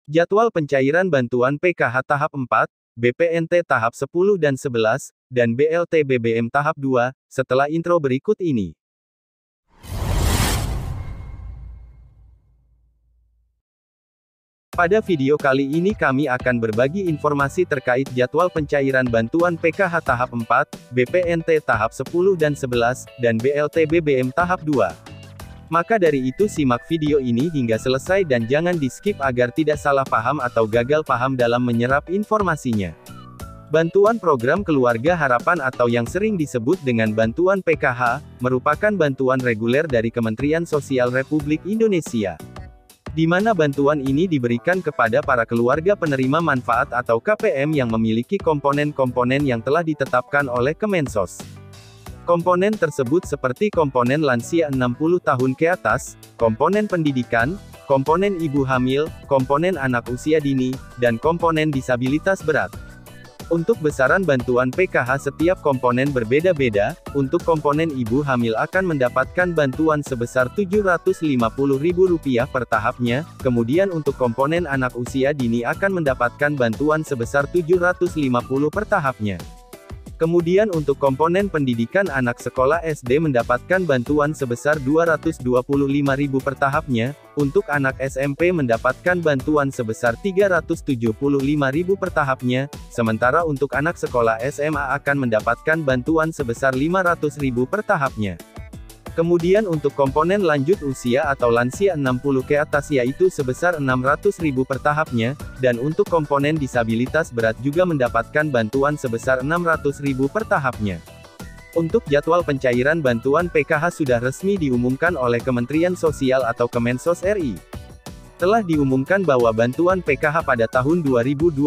Jadwal pencairan bantuan PKH tahap 4, BPNT tahap 10 dan 11, dan BLT BBM tahap 2, setelah intro berikut ini. Pada video kali ini kami akan berbagi informasi terkait jadwal pencairan bantuan PKH tahap 4, BPNT tahap 10 dan 11, dan BLT BBM tahap 2. Maka dari itu simak video ini hingga selesai dan jangan di-skip agar tidak salah paham atau gagal paham dalam menyerap informasinya. Bantuan Program Keluarga Harapan atau yang sering disebut dengan Bantuan PKH, merupakan bantuan reguler dari Kementerian Sosial Republik Indonesia, di mana bantuan ini diberikan kepada para keluarga penerima manfaat atau KPM yang memiliki komponen-komponen yang telah ditetapkan oleh Kemensos. Komponen tersebut seperti komponen lansia 60 tahun ke atas, komponen pendidikan, komponen ibu hamil, komponen anak usia dini, dan komponen disabilitas berat. Untuk besaran bantuan PKH setiap komponen berbeda-beda. Untuk komponen ibu hamil akan mendapatkan bantuan sebesar Rp750.000 per tahapnya, kemudian untuk komponen anak usia dini akan mendapatkan bantuan sebesar Rp750 per tahapnya. Kemudian untuk komponen pendidikan anak sekolah SD mendapatkan bantuan sebesar Rp225.000 per tahapnya, untuk anak SMP mendapatkan bantuan sebesar Rp375.000 per tahapnya, sementara untuk anak sekolah SMA akan mendapatkan bantuan sebesar Rp500.000 per tahapnya. Kemudian untuk komponen lanjut usia atau lansia 60 ke atas yaitu sebesar Rp600.000 per tahapnya, dan untuk komponen disabilitas berat juga mendapatkan bantuan sebesar Rp600.000 per tahapnya. Untuk jadwal pencairan bantuan PKH sudah resmi diumumkan oleh Kementerian Sosial atau Kemensos RI. Telah diumumkan bahwa bantuan PKH pada tahun 2022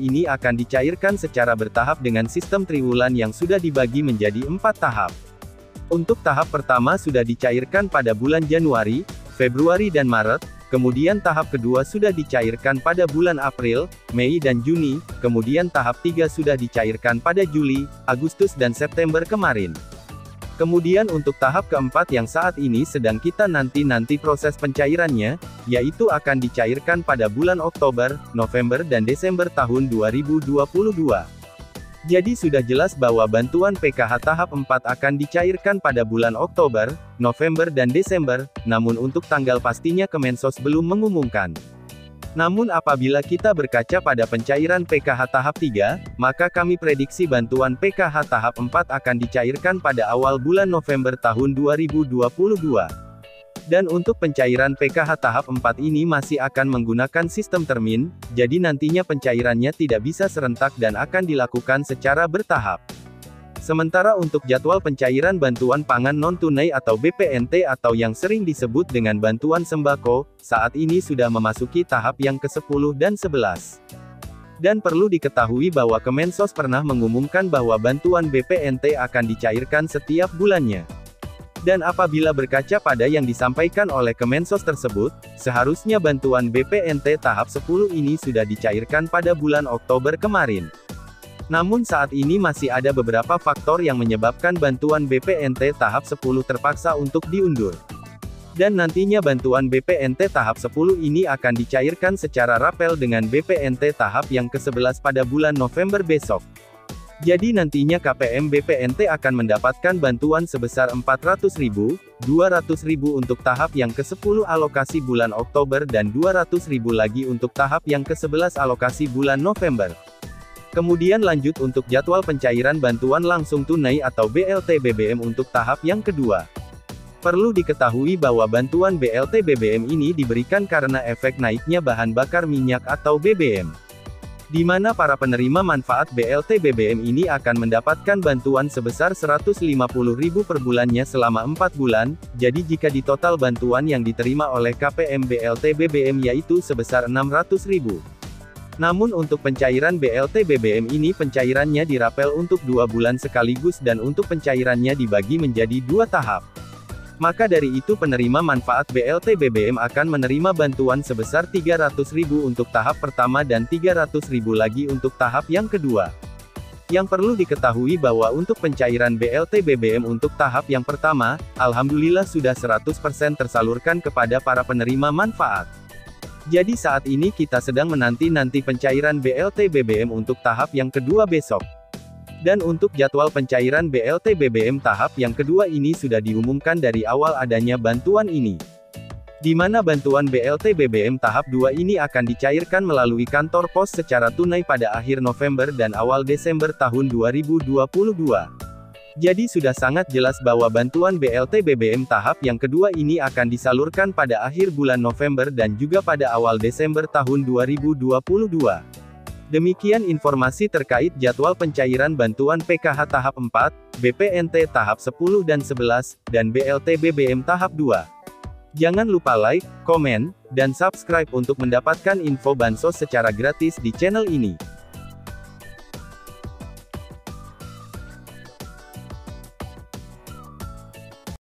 ini akan dicairkan secara bertahap dengan sistem triwulan yang sudah dibagi menjadi 4 tahap. Untuk tahap pertama sudah dicairkan pada bulan Januari, Februari dan Maret, kemudian tahap kedua sudah dicairkan pada bulan April, Mei dan Juni, kemudian tahap 3 sudah dicairkan pada Juli, Agustus dan September kemarin. Kemudian untuk tahap keempat yang saat ini sedang kita nanti proses pencairannya, yaitu akan dicairkan pada bulan Oktober, November dan Desember tahun 2022. Jadi sudah jelas bahwa bantuan PKH tahap 4 akan dicairkan pada bulan Oktober, November dan Desember, namun untuk tanggal pastinya Kemensos belum mengumumkan. Namun apabila kita berkaca pada pencairan PKH tahap 3, maka kami prediksi bantuan PKH tahap 4 akan dicairkan pada awal bulan November tahun 2022. Dan untuk pencairan PKH tahap 4 ini masih akan menggunakan sistem termin, jadi nantinya pencairannya tidak bisa serentak dan akan dilakukan secara bertahap. Sementara untuk jadwal pencairan bantuan pangan non-tunai atau BPNT atau yang sering disebut dengan bantuan sembako, saat ini sudah memasuki tahap yang ke-10 dan 11. Dan perlu diketahui bahwa Kemensos pernah mengumumkan bahwa bantuan BPNT akan dicairkan setiap bulannya. Dan apabila berkaca pada yang disampaikan oleh Kemensos tersebut, seharusnya bantuan BPNT tahap 10 ini sudah dicairkan pada bulan Oktober kemarin. Namun saat ini masih ada beberapa faktor yang menyebabkan bantuan BPNT tahap 10 terpaksa untuk diundur. Dan nantinya bantuan BPNT tahap 10 ini akan dicairkan secara rapel dengan BPNT tahap yang ke-11 pada bulan November besok. Jadi nantinya KPM BPNT akan mendapatkan bantuan sebesar Rp400.000, Rp200.000 untuk tahap yang ke-10 alokasi bulan Oktober dan Rp200.000 lagi untuk tahap yang ke-11 alokasi bulan November. Kemudian lanjut untuk jadwal pencairan bantuan langsung tunai atau BLT BBM untuk tahap yang kedua. Perlu diketahui bahwa bantuan BLT BBM ini diberikan karena efek naiknya bahan bakar minyak atau BBM. Di mana para penerima manfaat BLT BBM ini akan mendapatkan bantuan sebesar Rp150.000 per bulannya selama 4 bulan, jadi jika ditotal bantuan yang diterima oleh KPM BLT BBM yaitu sebesar Rp600.000. Namun untuk pencairan BLT BBM ini pencairannya dirapel untuk 2 bulan sekaligus dan untuk pencairannya dibagi menjadi 2 tahap. Maka dari itu penerima manfaat BLT BBM akan menerima bantuan sebesar Rp300.000 untuk tahap pertama dan Rp300.000 lagi untuk tahap yang kedua. Yang perlu diketahui bahwa untuk pencairan BLT BBM untuk tahap yang pertama, alhamdulillah sudah 100% tersalurkan kepada para penerima manfaat. Jadi saat ini kita sedang menanti-nanti pencairan BLT BBM untuk tahap yang kedua besok. Dan untuk jadwal pencairan BLT BBM tahap yang kedua ini sudah diumumkan dari awal adanya bantuan ini. Di mana bantuan BLT BBM tahap 2 ini akan dicairkan melalui kantor pos secara tunai pada akhir November dan awal Desember tahun 2022. Jadi sudah sangat jelas bahwa bantuan BLT BBM tahap yang kedua ini akan disalurkan pada akhir bulan November dan juga pada awal Desember tahun 2022. Demikian informasi terkait jadwal pencairan bantuan PKH tahap 4, BPNT tahap 10 dan 11, dan BLT BBM tahap 2. Jangan lupa like, komen, dan subscribe untuk mendapatkan info bansos secara gratis di channel ini.